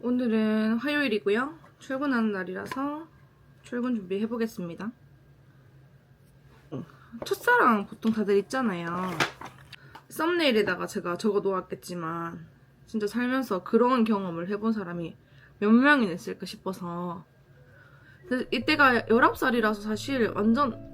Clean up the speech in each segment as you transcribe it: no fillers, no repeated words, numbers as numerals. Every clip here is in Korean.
오늘은 화요일이고요. 출근하는 날이라서 출근 준비해보겠습니다. 첫사랑 보통 다들 있잖아요. 썸네일에다가 제가 적어 놓았겠지만 진짜 살면서 그런 경험을 해본 사람이 몇 명이나 있을까 싶어서. 이때가 19살이라서 사실 완전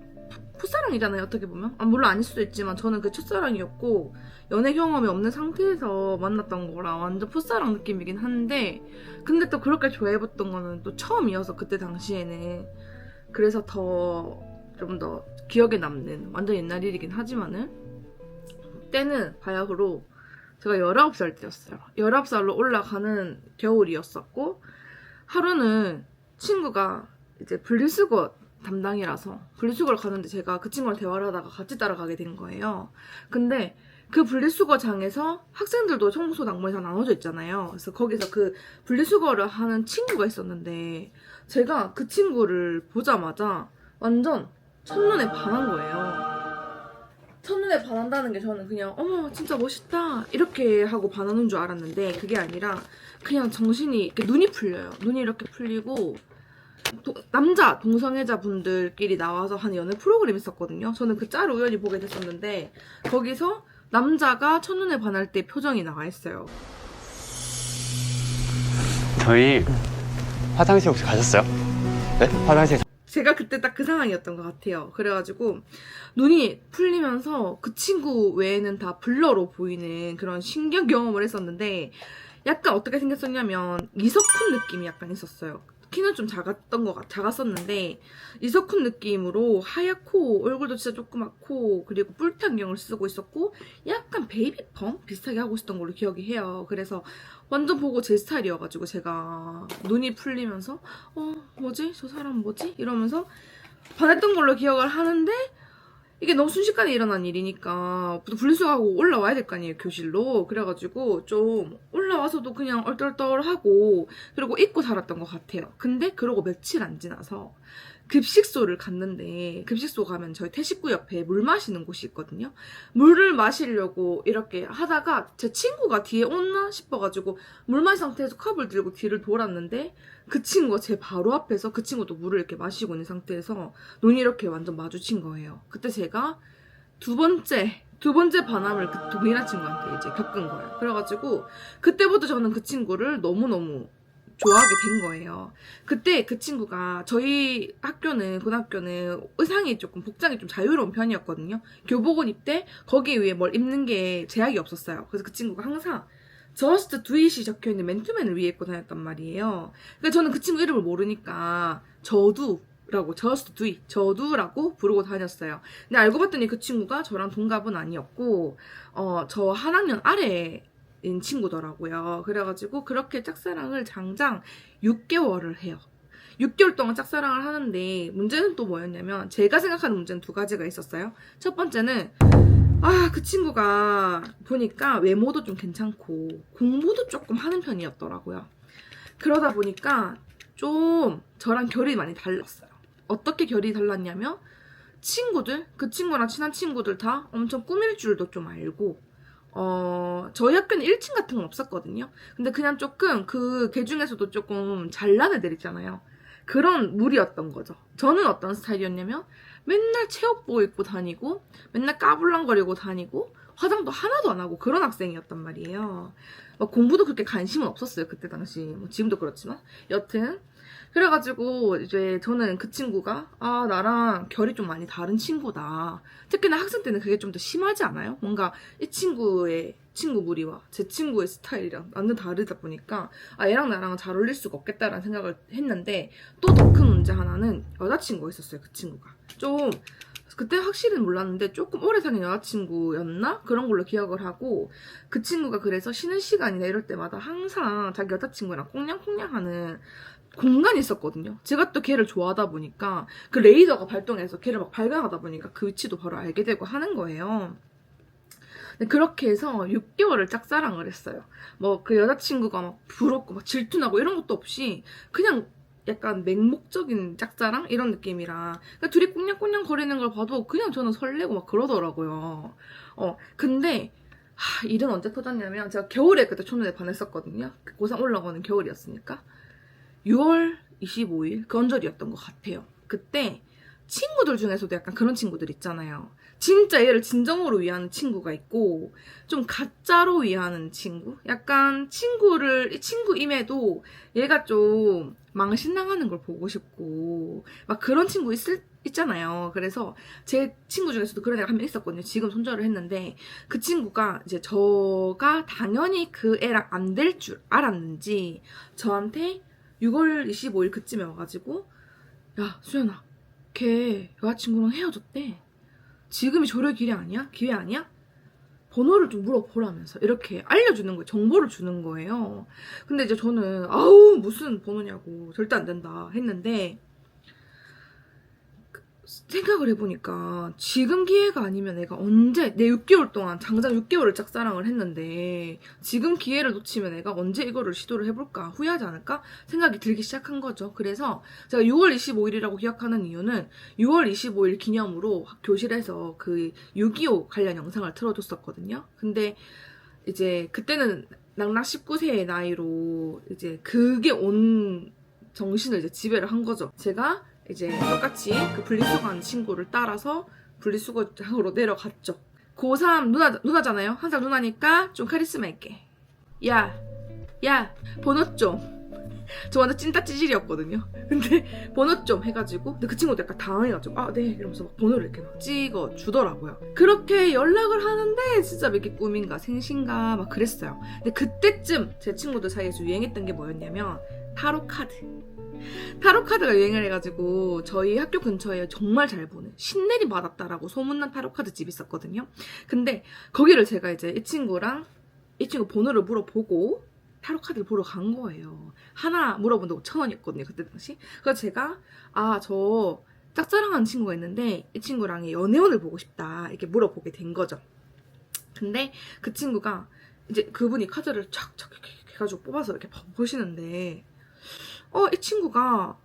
풋사랑이잖아요, 어떻게 보면. 물론 아닐 수도 있지만 저는 그 첫사랑이었고 연애 경험이 없는 상태에서 만났던 거라 완전 풋사랑 느낌이긴 한데, 근데 또 그렇게 좋아해봤던 거는 또 처음이어서 그때 당시에는. 그래서 좀 더 기억에 남는 완전 옛날 일이긴 하지만은, 때는 바야흐로 제가 19살 때였어요. 19살로 올라가는 겨울이었었고, 하루는 친구가 이제 분리수거 담당이라서 분리수거를 가는데 제가 그 친구랑 대화를 하다가 같이 따라가게 된 거예요. 근데 그 분리수거장에서 학생들도 청소 당번이 다 나눠져 있잖아요. 그래서 거기서 그 분리수거를 하는 친구가 있었는데 제가 그 친구를 보자마자 완전 첫눈에 반한 거예요. 첫눈에 반한다는 게 저는 그냥 어머 진짜 멋있다 이렇게 하고 반하는 줄 알았는데, 그게 아니라 그냥 정신이 이렇게 눈이 풀려요. 눈이 이렇게 풀리고 남자 동성애자 분들끼리 나와서 하는 연애 프로그램이 있었거든요. 저는 그 짤을 우연히 보게 됐었는데 거기서 남자가 첫눈에 반할 때 표정이 나와 있어요. 저희 화장실 혹시 가셨어요? 네? 화장실. 제가 그때 딱 그 상황이었던 것 같아요. 그래가지고 눈이 풀리면서 그 친구 외에는 다 블러로 보이는 그런 신기한 경험을 했었는데, 약간 어떻게 생겼었냐면 이석훈 느낌이 약간 있었어요. 키는 좀 작았었는데 이석훈 느낌으로 하얗고 얼굴도 진짜 조그맣고 그리고 뿔테 안경을 쓰고 있었고 약간 베이비펌 비슷하게 하고 있었던 걸로 기억이 해요. 그래서 완전 보고 제 스타일이어가지고 제가 눈이 풀리면서 뭐지? 저 사람 뭐지? 이러면서 반했던 걸로 기억을 하는데, 이게 너무 순식간에 일어난 일이니까 분리수거하고 올라와야 될 거 아니에요, 교실로. 그래가지고 좀 올라와서도 그냥 얼떨떨하고 그리고 잊고 살았던 것 같아요. 근데 그러고 며칠 안 지나서 급식소를 갔는데, 급식소 가면 저희 태식구 옆에 물 마시는 곳이 있거든요. 물을 마시려고 이렇게 하다가 제 친구가 뒤에 오나 싶어가지고 물 마신 상태에서 컵을 들고 뒤를 돌았는데 그 친구가 제 바로 앞에서, 그 친구도 물을 이렇게 마시고 있는 상태에서 눈이 이렇게 완전 마주친 거예요. 그때 제가 두 번째 반함을 그 동일한 친구한테 이제 겪은 거예요. 그래가지고 그때부터 저는 그 친구를 너무너무 좋아하게 된 거예요. 그때 그 친구가, 저희 학교는, 고등학교는 의상이 조금, 복장이 좀 자유로운 편이었거든요. 교복은 입되 거기에 위에 뭘 입는 게 제약이 없었어요. 그래서 그 친구가 항상 Just Do It이 적혀있는 맨투맨을 위에 입고 다녔단 말이에요. 그러니까 저는 그 친구 이름을 모르니까 저두라고, Just Do It, 저두라고 부르고 다녔어요. 근데 알고 봤더니 그 친구가 저랑 동갑은 아니었고 저 한 학년 아래인 친구더라고요. 그래가지고 그렇게 짝사랑을 장장 6개월을 해요. 6개월 동안 짝사랑을 하는데, 문제는 또 뭐였냐면, 제가 생각하는 문제는 두 가지가 있었어요. 첫 번째는 그 친구가 보니까 외모도 좀 괜찮고 공부도 조금 하는 편이었더라고요. 그러다 보니까 좀 저랑 결이 많이 달랐어요. 어떻게 결이 달랐냐면, 그 친구랑 친한 친구들 다 엄청 꾸밀 줄도 좀 알고, 저희 학교는 1층 같은 건 없었거든요. 근데 그냥 조금 걔 중에서도 조금 잘난 애들 있잖아요. 그런 무리였던 거죠. 저는 어떤 스타일이었냐면 맨날 체육복 입고 다니고 맨날 까불랑거리고 다니고 화장도 하나도 안 하고 그런 학생이었단 말이에요. 공부도 그렇게 관심은 없었어요, 그때 당시. 지금도 그렇지만 여튼 그래가지고 이제 저는 그 친구가 나랑 결이 좀 많이 다른 친구다. 특히나 학생 때는 그게 좀 더 심하지 않아요? 뭔가 이 친구의 친구 무리와 제 친구의 스타일이랑 완전 다르다 보니까 얘랑 나랑은 잘 어울릴 수가 없겠다라는 생각을 했는데, 또 더 큰 문제 하나는 여자친구가 있었어요, 그 친구가. 좀 그때 확실히 몰랐는데 조금 오래 사귄 여자친구였나? 그런 걸로 기억을 하고, 그 친구가 그래서 쉬는 시간이나 이럴 때마다 항상 자기 여자친구랑 꽁냥꽁냥하는 공간이 있었거든요. 제가 또 걔를 좋아하다 보니까 그 레이더가 발동해서 걔를 막 발견하다 보니까 그 위치도 바로 알게 되고 하는 거예요. 그렇게 해서 6개월을 짝사랑을 했어요. 그 여자친구가 막 부럽고 막 질투나고 이런 것도 없이 그냥 약간 맹목적인 짝사랑? 이런 느낌이라. 그러니까 둘이 꽁냥꽁냥 거리는 걸 봐도 그냥 저는 설레고 막 그러더라고요. 근데 일은 언제 터졌냐면 제가 겨울에 그때 첫눈에 반했었거든요. 고3 올라가는 겨울이었으니까 6월 25일 그 언저리였던 것 같아요. 그때 친구들 중에서도 약간 그런 친구들 있잖아요. 진짜 얘를 진정으로 위하는 친구가 있고 좀 가짜로 위하는 친구? 약간 친구임에도 얘가 좀 망신당하는 걸 보고 싶고 막 그런 친구 있잖아요. 그래서 제 친구 중에서도 그런 애가 한 명 있었거든요. 지금 손절을 했는데 그 친구가 이제 저가 당연히 그 애랑 안 될 줄 알았는지 저한테 6월 25일 그쯤에 와가지고 야 수연아 걔 여자친구랑 헤어졌대. 지금이 저럴 기회 아니야? 기회 아니야? 번호를 좀 물어보라면서 이렇게 알려주는 거예요. 정보를 주는 거예요. 근데 이제 저는 아우 무슨 번호냐고 절대 안 된다 했는데 생각을 해보니까 지금 기회가 아니면 내가 언제 내 6개월 동안 장장 6개월을 짝사랑을 했는데 지금 기회를 놓치면 내가 언제 이거를 시도를 해볼까 후회하지 않을까 생각이 들기 시작한 거죠. 그래서 제가 6월 25일이라고 기억하는 이유는 6월 25일 기념으로 교실에서 그 6.25 관련 영상을 틀어줬었거든요. 근데 이제 그때는 낙낙 19세의 나이로 이제 그게 온 정신을 이제 지배를 한 거죠. 제가 이제 똑같이 그 분리수거하는 친구를 따라서 분리수거장으로 내려갔죠. 고3 누나잖아요. 한 살 누나니까 좀 카리스마 있게. 야, 번호 좀. 저 완전 찐따 찌질이었거든요. 근데 번호 좀 해가지고 근데 그 친구도 약간 당황해가지고 아 네 이러면서 막 번호를 이렇게 막 찍어주더라고요. 그렇게 연락을 하는데 진짜 몇 개 꿈인가 생신가 막 그랬어요. 근데 그때쯤 제 친구들 사이에서 유행했던 게 뭐였냐면 타로카드가 유행을 해가지고 저희 학교 근처에 정말 잘 보는 신내림 받았다라고 소문난 타로카드 집이 있었거든요. 근데 거기를 제가 이제 이 친구 번호를 물어보고 타로카드를 보러 간 거예요. 하나 물어본다고 1,000원이었거든요. 그때 당시. 그래서 제가 저 짝사랑하는 친구가 있는데 이 친구랑 연애운을 보고 싶다 이렇게 물어보게 된 거죠. 근데 그 친구가 이제 그분이 카드를 촥촥 이렇게 해가지고 뽑아서 이렇게 보시는데 이 친구가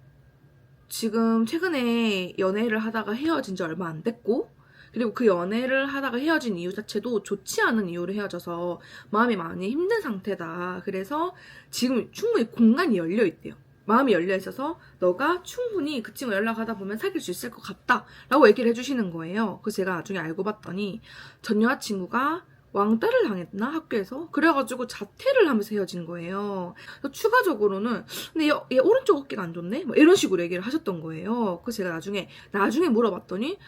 지금 최근에 연애를 하다가 헤어진 지 얼마 안 됐고 그리고 그 연애를 하다가 헤어진 이유 자체도 좋지 않은 이유로 헤어져서 마음이 많이 힘든 상태다. 그래서 지금 충분히 공간이 열려 있대요. 마음이 열려 있어서 너가 충분히 그 친구 연락하다 보면 사귈 수 있을 것 같다 라고 얘기를 해주시는 거예요. 그래서 제가 나중에 알고 봤더니 전 여자친구가 왕따를 당했나 학교에서 그래가지고 자퇴를 하면서 헤어진 거예요. 그래서 추가적으로는 근데 얘 오른쪽 어깨가 안 좋네 뭐 이런 식으로 얘기를 하셨던 거예요. 그래서 제가 나중에 물어봤더니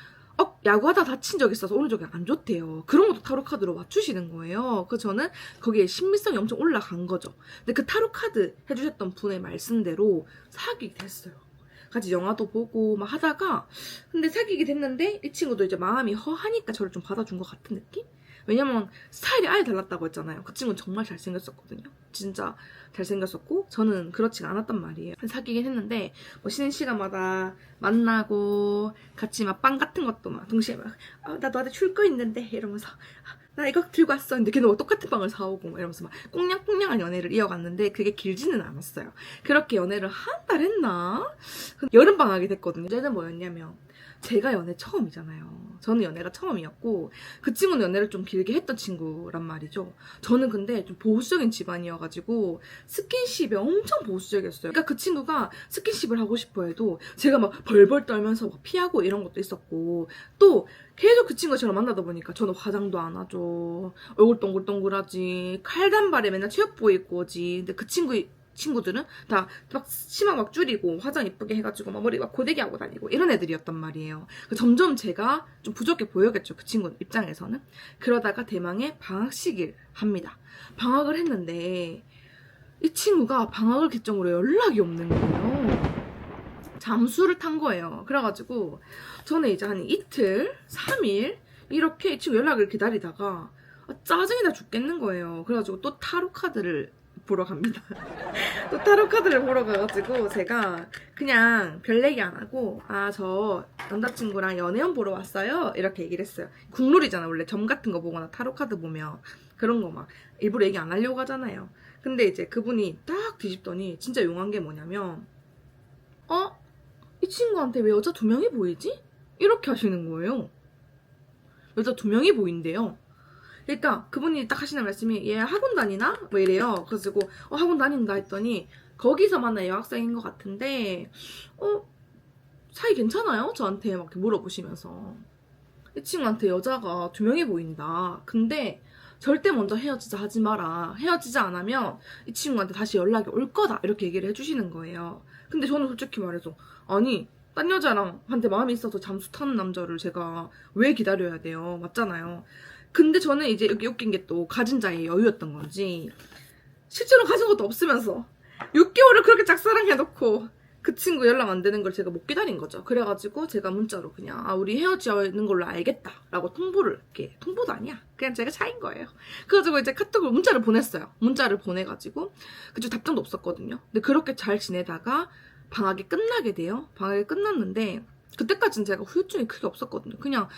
야구하다 다친 적 있어서 오른쪽이 안 좋대요. 그런 것도 타로카드로 맞추시는 거예요. 그래서 저는 거기에 신빙성이 엄청 올라간 거죠. 근데 그 타로카드 해주셨던 분의 말씀대로 사귀게 됐어요. 같이 영화도 보고 막 하다가 근데 사귀게 됐는데 이 친구도 이제 마음이 허하니까 저를 좀 받아준 것 같은 느낌? 왜냐면 스타일이 아예 달랐다고 했잖아요. 그 친구는 정말 잘생겼었거든요. 진짜 잘생겼었고 저는 그렇지가 않았단 말이에요. 사귀긴 했는데 뭐 쉬는 시간마다 만나고 같이 막 빵 같은 것도 막 동시에 막 나 너한테 줄 거 있는데 이러면서 나 이거 들고 왔어. 근데 걔는 똑같은 빵을 사오고 막 이러면서 막 꽁냥꽁냥한 연애를 이어갔는데 그게 길지는 않았어요. 그렇게 연애를 한 달 했나? 여름방학이 됐거든요. 얘는 뭐였냐면 제가 연애 처음이잖아요. 저는 연애가 처음이었고 그 친구는 연애를 좀 길게 했던 친구란 말이죠. 저는 근데 좀 보수적인 집안이어가지고 스킨십에 엄청 보수적이었어요. 그러니까 그 친구가 스킨십을 하고 싶어 해도 제가 막 벌벌 떨면서 막 피하고 이런 것도 있었고 또 계속 그 친구가 저를 만나다 보니까 저는 화장도 안 하죠. 얼굴 동글동글하지. 칼단발에 맨날 체육복 입고 오지. 근데 그 친구들은 다 막 치마 막 줄이고 화장 이쁘게 해가지고 막 머리 막 고데기 하고 다니고 이런 애들이었단 말이에요. 점점 제가 좀 부족해 보여겠죠. 그 친구 입장에서는. 그러다가 대망의 방학식을 합니다. 방학을 했는데 이 친구가 방학을 기점으로 연락이 없는 거예요. 잠수를 탄 거예요. 그래가지고 저는 이제 한 이틀, 3일 이렇게 이 친구 연락을 기다리다가 짜증이 나 죽겠는 거예요. 그래가지고 또 타로 카드를 보러 갑니다. 또 타로 카드를 보러 가가지고 제가 그냥 별 얘기 안 하고 저 남자친구랑 연애운 보러 왔어요 이렇게 얘기를 했어요. 국룰이잖아. 원래 점 같은 거 보거나 타로 카드 보면 그런 거 막 일부러 얘기 안 하려고 하잖아요. 근데 이제 그분이 딱 뒤집더니 진짜 용한 게 뭐냐면 이 친구한테 왜 여자 2명이 보이지? 이렇게 하시는 거예요. 여자 2명이 보인대요. 그러니까 그분이 딱 하시는 말씀이 얘 학원 다니나? 뭐 이래요. 그래가지고 학원 다닌다 했더니 거기서 만난 여학생인 것 같은데 사이 괜찮아요? 저한테 막 이렇게 물어보시면서 이 친구한테 여자가 2명이 보인다. 근데 절대 먼저 헤어지자 하지 마라. 헤어지자 안 하면 이 친구한테 다시 연락이 올 거다. 이렇게 얘기를 해주시는 거예요. 근데 저는 솔직히 말해서 아니 딴 여자랑 한테 마음이 있어서 잠수 타는 남자를 제가 왜 기다려야 돼요? 맞잖아요. 근데 저는 이제 여기 웃긴 게 또 가진 자의 여유였던 건지 실제로 가진 것도 없으면서 6개월을 그렇게 짝사랑해놓고 그 친구 연락 안 되는 걸 제가 못 기다린 거죠. 그래가지고 제가 문자로 그냥 우리 헤어지는 걸로 알겠다 라고 통보를 이렇게 통보도 아니야. 그냥 제가 차인 거예요. 그래가지고 이제 카톡을 문자를 보냈어요. 문자를 보내가지고 그쪽 답장도 없었거든요. 근데 그렇게 잘 지내다가 방학이 끝나게 돼요. 방학이 끝났는데 그때까지는 제가 후유증이 크게 없었거든요. 그냥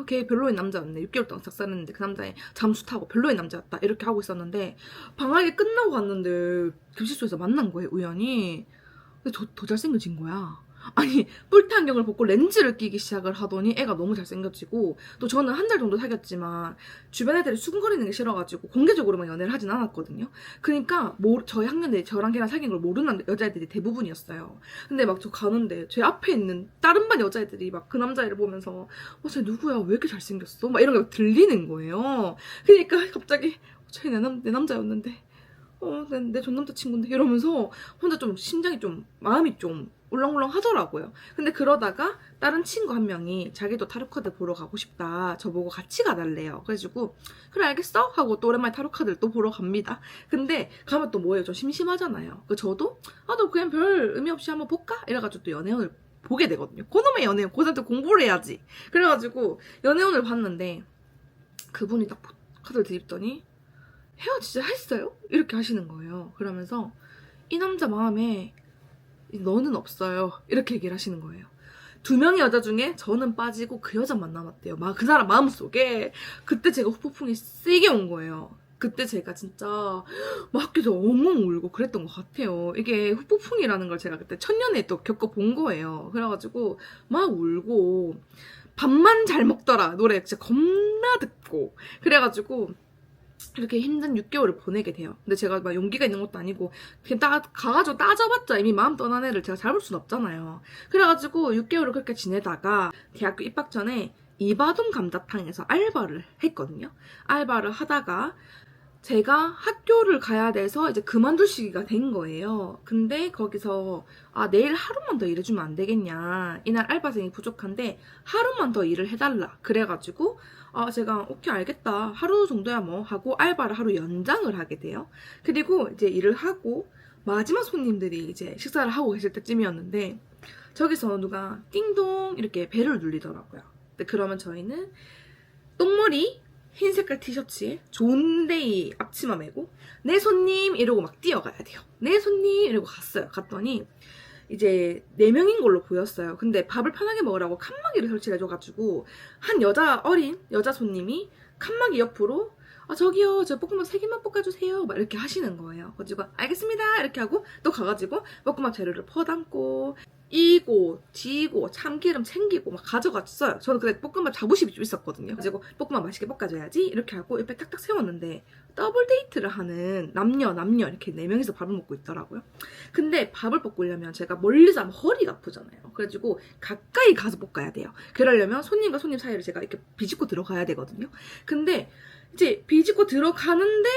걔 별로인 남자였네. 6개월 동안 짝사랑했는데 그 남자애 잠수 타고 별로인 남자였다. 이렇게 하고 있었는데 방학이 끝나고 갔는데 급식소에서 만난 거예요. 우연히. 근데 더 잘생겨진 거야. 아니 뿔테 안경을 벗고 렌즈를 끼기 시작을 하더니 애가 너무 잘생겨지고 또 저는 한 달 정도 사귀었지만 주변 애들이 수근거리는 게 싫어가지고 공개적으로만 연애를 하진 않았거든요. 그러니까 저희 학년에 저랑 걔랑 사귄 걸 모르는 여자애들이 대부분이었어요. 근데 막 저 가는데 제 앞에 있는 다른 반 여자애들이 막 그 남자애를 보면서 쟤 누구야? 왜 이렇게 잘생겼어? 막 이런 게 들리는 거예요. 그러니까 갑자기 쟤 내 남자였는데 내 전 남자친구인데 이러면서 혼자 좀 심장이 좀 마음이 좀 울렁울렁 하더라고요. 근데 그러다가 다른 친구 한 명이 자기도 타로카드 보러 가고 싶다. 저보고 같이 가달래요. 그래가지고 그래 알겠어? 하고 또 오랜만에 타로카드를 또 보러 갑니다. 근데 가면 또 뭐예요? 좀 심심하잖아요. 저도 너 그냥 별 의미 없이 한번 볼까? 이래가지고 또 연애운을 보게 되거든요. 그놈의 연애운 고3 때 공부를 해야지. 그래가지고 연애운을 봤는데 그분이 딱 카드를 드립더니 헤어지자 했어요? 이렇게 하시는 거예요. 그러면서 이 남자 마음에 너는 없어요. 이렇게 얘기를 하시는 거예요. 2명의 여자 중에 저는 빠지고 그 여자만 남았대요. 그 사람 마음속에. 그때 제가 후폭풍이 세게 온 거예요. 그때 제가 진짜 막 학교에서 엉엉 울고 그랬던 것 같아요. 이게 후폭풍이라는 걸 제가 그때 천년에 또 겪어본 거예요. 그래가지고 막 울고 밥만 잘 먹더라 노래 진짜 겁나 듣고 그래가지고 이렇게 힘든 6개월을 보내게 돼요. 근데 제가 막 용기가 있는 것도 아니고 그냥 가가지고 따져봤자 이미 마음 떠난 애를 제가 잘 볼 순 없잖아요. 그래가지고 6개월을 그렇게 지내다가 대학교 입학 전에 이바돈 감자탕에서 알바를 했거든요. 알바를 하다가 제가 학교를 가야 돼서 이제 그만둘 시기가 된 거예요. 근데 거기서 내일 하루만 더 일해주면 안 되겠냐. 이날 알바생이 부족한데 하루만 더 일을 해달라. 그래가지고 제가 오케이 알겠다. 하루 정도야 뭐 하고 알바를 하루 연장을 하게 돼요. 그리고 이제 일을 하고 마지막 손님들이 이제 식사를 하고 계실 때쯤이었는데 저기서 누가 띵동 이렇게 벨을 눌리더라고요. 근데 그러면 저희는 똥머리 흰 색깔 티셔츠에 좋은데이 앞치마 메고 내 손님 이러고 막 뛰어가야 돼요. 내 손님 이러고 갔어요. 갔더니 이제 4명인 걸로 보였어요. 근데 밥을 편하게 먹으라고 칸막이를 설치를 해줘가지고 한 어린 여자 손님이 칸막이 옆으로 저기요 저 볶음밥 3개만 볶아주세요 막 이렇게 하시는 거예요. 그래가지고 알겠습니다 이렇게 하고 또 가가지고 볶음밥 재료를 퍼담고 이고 지고 참기름 챙기고 막 가져갔어요. 저는 그때 볶음밥 자부심이 좀 있었거든요. 그래서 볶음밥 맛있게 볶아줘야지 이렇게 하고 옆에 탁탁 세웠는데 더블 데이트를 하는 남녀 이렇게 4명이서 밥을 먹고 있더라고요. 근데 밥을 볶으려면 제가 멀리서 하면 허리가 아프잖아요. 그래가지고 가까이 가서 볶아야 돼요. 그러려면 손님과 손님 사이를 제가 이렇게 비집고 들어가야 되거든요. 근데 이제 비집고 들어가는데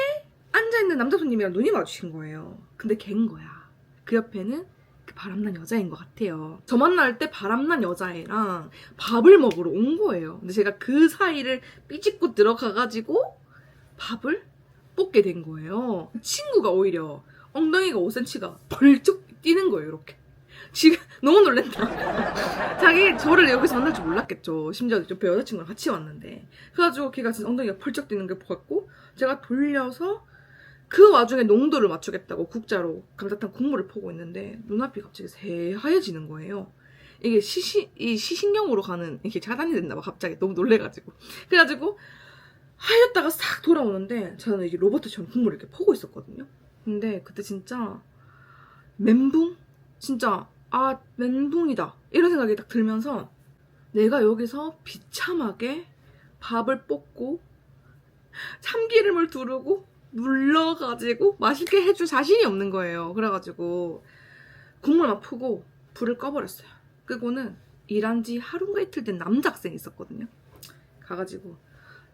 앉아있는 남자 손님이랑 눈이 마주친 거예요. 근데 걘 거야. 그 옆에는 그 바람난 여자인 것 같아요. 저 만날 때 바람난 여자애랑 밥을 먹으러 온 거예요. 근데 제가 그 사이를 삐집고 들어가가지고 밥을 볶게 된 거예요. 친구가 오히려 엉덩이가 5cm가 벌쩍 뛰는 거예요. 이렇게. 지금 너무 놀랬다. 자기 저를 여기서 만날 줄 몰랐겠죠. 심지어 옆에 여자친구랑 같이 왔는데. 그래가지고 걔가 진짜 엉덩이가 펄쩍 뛰는 걸 보았고 제가 돌려서 그 와중에 농도를 맞추겠다고 국자로 감자탕 국물을 퍼고 있는데 눈앞이 갑자기 새하얘지는 거예요. 이게 시신경으로 가는 이게 차단이 됐나 봐. 갑자기 너무 놀래가지고. 그래가지고 하였다가 싹 돌아오는데 저는 이게 로봇처럼 국물을 이렇게 퍼고 있었거든요. 근데 그때 진짜 멘붕? 진짜 멘붕이다 이런 생각이 딱 들면서 내가 여기서 비참하게 밥을 볶고 참기름을 두르고 눌러가지고 맛있게 해줄 자신이 없는 거예요. 그래가지고 국물 막 푸고 불을 꺼버렸어요. 끄고는 일한 지 하루인가 이틀 된 남자 학생이 있었거든요. 가가지고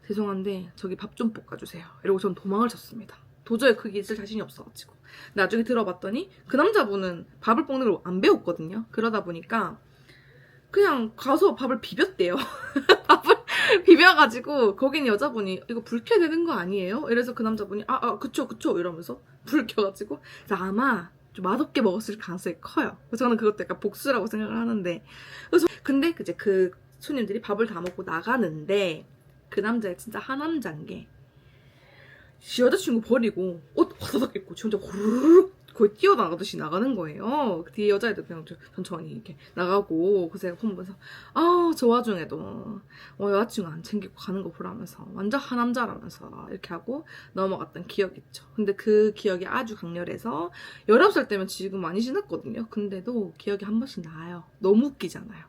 죄송한데 저기 밥 좀 볶아주세요. 이러고 전 도망을 쳤습니다. 도저히 그게 있을 자신이 없어가지고. 나중에 들어봤더니 그 남자분은 밥을 볶는 걸 안 배웠거든요. 그러다 보니까 그냥 가서 밥을 비볐대요. 밥을 비벼가지고 거긴 여자분이 이거 불 켜야 되는 거 아니에요? 이래서 그 남자분이 그쵸 이러면서 불 켜가지고 그래서 아마 좀 맛없게 먹었을 가능성이 커요. 그래서 저는 그것도 약간 복수라고 생각을 하는데 근데 이제 그 손님들이 밥을 다 먹고 나가는데 그 남자가 진짜 하남자인 게 지 여자친구 버리고 옷 화다닥 입고 지 혼자 후루룩 거의 뛰어나가듯이 나가는 거예요. 그 뒤에 여자애들 그냥 천천히 이렇게 나가고 그래서 제가 보면서 저 와중에도 여자친구 안 챙기고 가는 거 보라면서 완전 하남자라면서 이렇게 하고 넘어갔던 기억이 있죠. 근데 그 기억이 아주 강렬해서 19살 때면 지금 많이 지났거든요. 근데도 기억이 한 번씩 나요. 너무 웃기잖아요.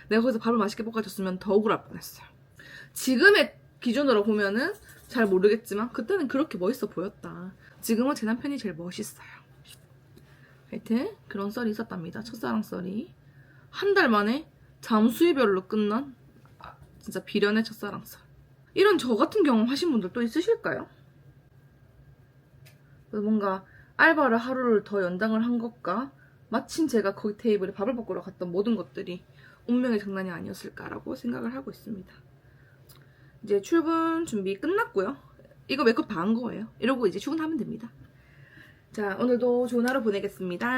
내가 거기서 밥을 맛있게 볶아줬으면 더 억울할 뻔했어요. 지금의 기준으로 보면은 잘 모르겠지만 그때는 그렇게 멋있어 보였다. 지금은 제 남편이 제일 멋있어요. 하여튼 그런 썰이 있었답니다. 첫사랑 썰이. 한 달 만에 잠수 이별로 끝난 진짜 비련의 첫사랑 썰. 이런 저 같은 경험 하신 분들 또 있으실까요? 뭔가 알바를 하루를 더 연장을 한 것과 마침 제가 거기 테이블에 밥을 먹으러 갔던 모든 것들이 운명의 장난이 아니었을까라고 생각을 하고 있습니다. 이제 출근 준비 끝났고요. 이거 메이크업 다 한 거예요. 이러고 이제 출근하면 됩니다. 자, 오늘도 좋은 하루 보내겠습니다.